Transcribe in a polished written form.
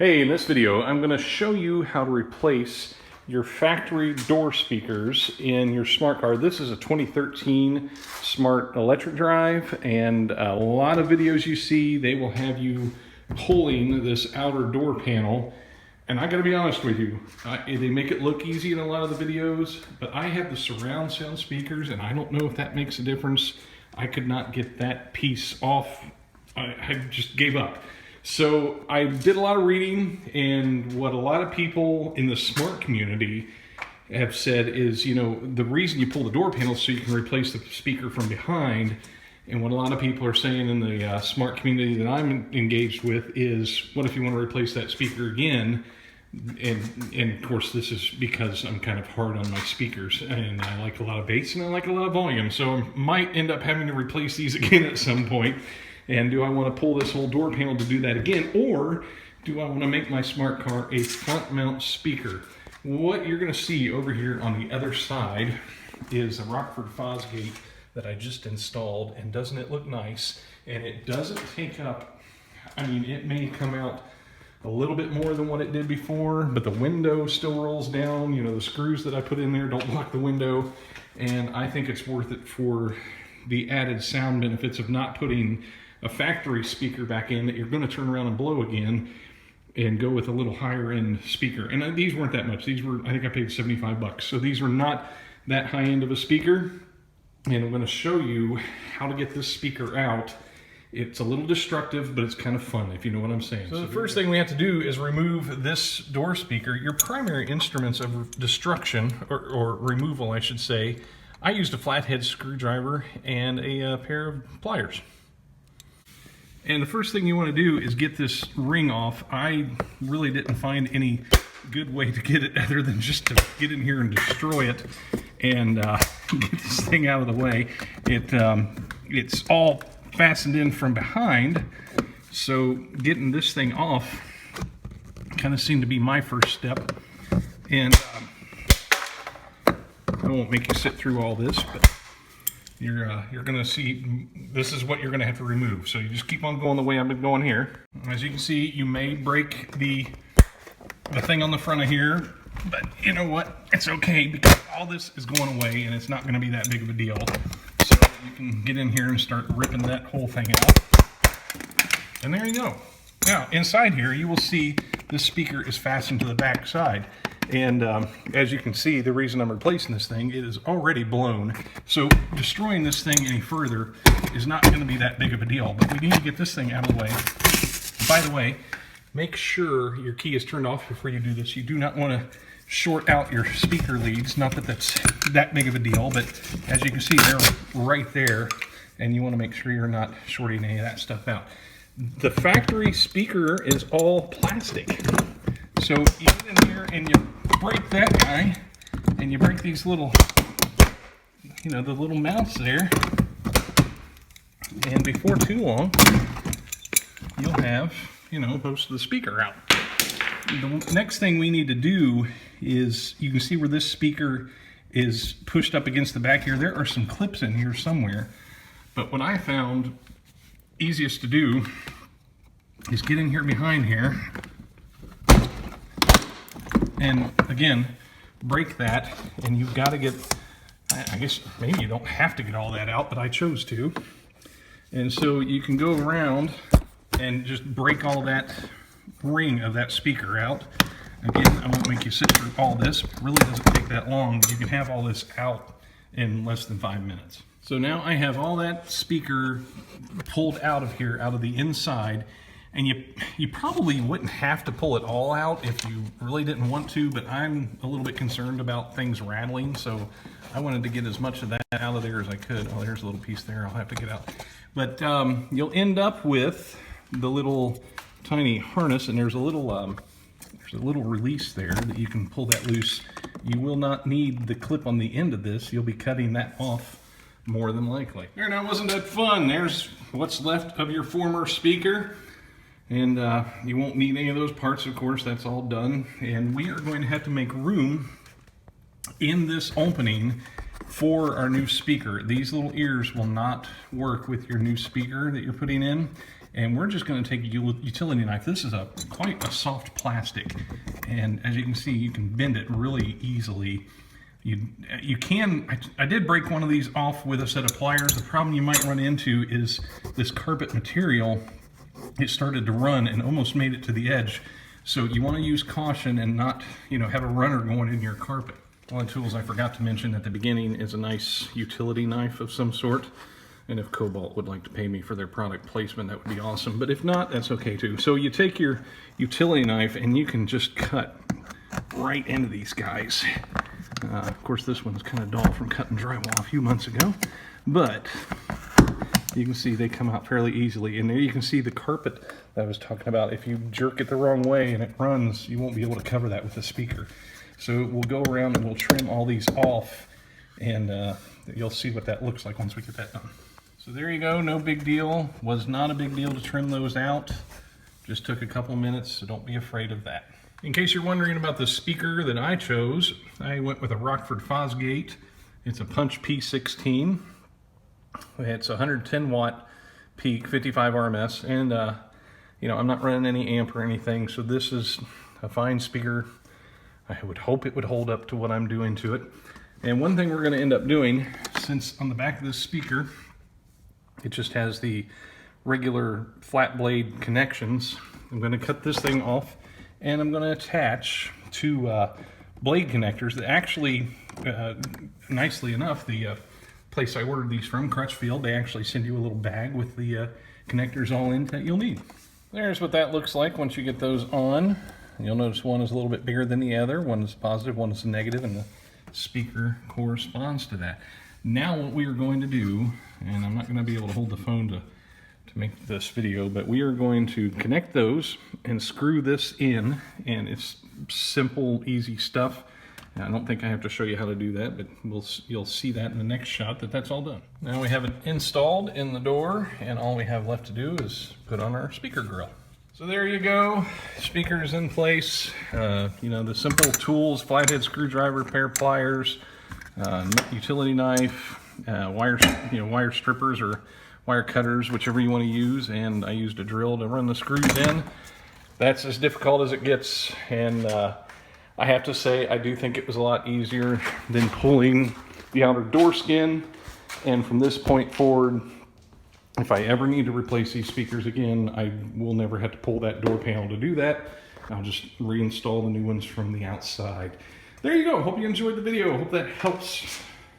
Hey, in this video, I'm going to show you how to replace your factory door speakers in your smart car. This is a 2013 Smart Electric Drive, and a lot of videos you see, they will have you pulling this outer door panel. And I gotta be honest with you, they make it look easy in a lot of the videos, but I have the surround sound speakers, and I don't know if that makes a difference. I could not get that piece off. I just gave up. So I did a lot of reading, and what a lot of people in the smart community have said is, you know, the reason you pull the door panel is so you can replace the speaker from behind. And what a lot of people are saying in the smart community that I'm engaged with is, what if you want to replace that speaker again? And of course, this is because I'm kind of hard on my speakers, and I like a lot of bass and I like a lot of volume. So I might end up having to replace these again at some point. And do I want to pull this whole door panel to do that again? Or do I want to make my smart car a front mount speaker? What you're going to see over here on the other side is a Rockford Fosgate that I just installed. And doesn't it look nice? And it doesn't take up, I mean, it may come out a little bit more than what it did before, but the window still rolls down. You know, the screws that I put in there don't block the window. And I think it's worth it for the added sound benefits of not putting a factory speaker back in that you're going to turn around and blow again, and go with a little higher end speaker. And these weren't that much. These were, I think I paid 75 bucks. So these were not that high end of a speaker. And I'm going to show you how to get this speaker out. It's a little destructive, but it's kind of fun, if you know what I'm saying. So the first thing we have to do is remove this door speaker. Your primary instruments of destruction, or removal, I should say. I used a flathead screwdriver and a pair of pliers. And the first thing you want to do is get this ring off. I really didn't find any good way to get it other than just to get in here and destroy it and get this thing out of the way. It's all fastened in from behind, so getting this thing off kind of seemed to be my first step. And I won't make you sit through all this, but you're going to see this is what you're going to have to remove. So you just keep on going the way I've been going here. As you can see, you may break the thing on the front of here, but you know what? It's okay, because all this is going away and it's not going to be that big of a deal. So you can get in here and start ripping that whole thing out. And there you go. Now, inside here, you will see this speaker is fastened to the back side. And as you can see, the reason I'm replacing this thing, it is already blown. So destroying this thing any further is not going to be that big of a deal. But we need to get this thing out of the way. By the way, make sure your key is turned off before you do this. You do not want to short out your speaker leads. Not that that's that big of a deal, but as you can see, they're right there. And you want to make sure you're not shorting any of that stuff out. The factory speaker is all plastic. So you get in here and you break that guy, and you break these little, you know, the little mounts there. And before too long, you'll have, you know, most of the speaker out. The next thing we need to do is, you can see where this speaker is pushed up against the back here. There are some clips in here somewhere. But what I found easiest to do is get in here behind here. And again, break that, and you've got to get, I guess maybe you don't have to get all that out, but I chose to. And so you can go around and just break all that ring of that speaker out. Again, I won't make you sit through all this. It really doesn't take that long. You can have all this out in less than 5 minutes. So now I have all that speaker pulled out of here, out of the inside. And you probably wouldn't have to pull it all out if you really didn't want to, but I'm a little bit concerned about things rattling, so I wanted to get as much of that out of there as I could. Oh, there's a little piece there I'll have to get out. But you'll end up with the little tiny harness, and there's a little release there that you can pull that loose. You will not need the clip on the end of this. You'll be cutting that off more than likely. There, now wasn't that fun? There's what's left of your former speaker. And you won't need any of those parts, of course, that's all done. And we are going to have to make room in this opening for our new speaker. These little ears will not work with your new speaker that you're putting in. And we're just going to take a utility knife. This is quite a soft plastic, and as you can see, you can bend it really easily. You can, I did break one of these off with a set of pliers. The problem you might run into is this carpet material. It started to run and almost made it to the edge. So you want to use caution and not, have a runner going in your carpet. One of the tools I forgot to mention at the beginning is a nice utility knife of some sort. And if Cobalt would like to pay me for their product placement, that would be awesome. But if not, that's okay too. So you take your utility knife and you can just cut right into these guys. Of course, this one's kind of dull from cutting drywall a few months ago, but you can see they come out fairly easily. And there you can see the carpet that I was talking about. If you jerk it the wrong way and it runs, you won't be able to cover that with the speaker. So we'll go around and we'll trim all these off, and you'll see what that looks like once we get that done. So there you go, no big deal. Was not a big deal to trim those out. Just took a couple minutes, so don't be afraid of that. In case you're wondering about the speaker that I chose, I went with a Rockford Fosgate. It's a Punch P16. It's a 110 watt peak, 55 RMS, and I'm not running any amp or anything, so this is a fine speaker. I would hope it would hold up to what I'm doing to it. And one thing we're going to end up doing, since on the back of this speaker, it just has the regular flat blade connections, I'm going to cut this thing off, and I'm going to attach two blade connectors that actually, nicely enough, the place I ordered these from, Crutchfield, they actually send you a little bag with the connectors all in that you'll need. There's what that looks like once you get those on. You'll notice one is a little bit bigger than the other. One is positive, one is negative, and the speaker corresponds to that. Now what we are going to do, and I'm not going to be able to hold the phone to make this video, but we are going to connect those and screw this in, and it's simple, easy stuff. I don't think I have to show you how to do that, but you'll see that in the next shot that that's all done. Now we have it installed in the door, and all we have left to do is put on our speaker grill. So there you go, speakers in place. The simple tools: flathead screwdriver, pair of pliers, utility knife, wire strippers or wire cutters, whichever you want to use, and I used a drill to run the screws in. That's as difficult as it gets, and I have to say I do think it was a lot easier than pulling the outer door skin. And from this point forward, if I ever need to replace these speakers again, I will never have to pull that door panel to do that. I'll just reinstall the new ones from the outside. There you go. Hope you enjoyed the video. Hope that helps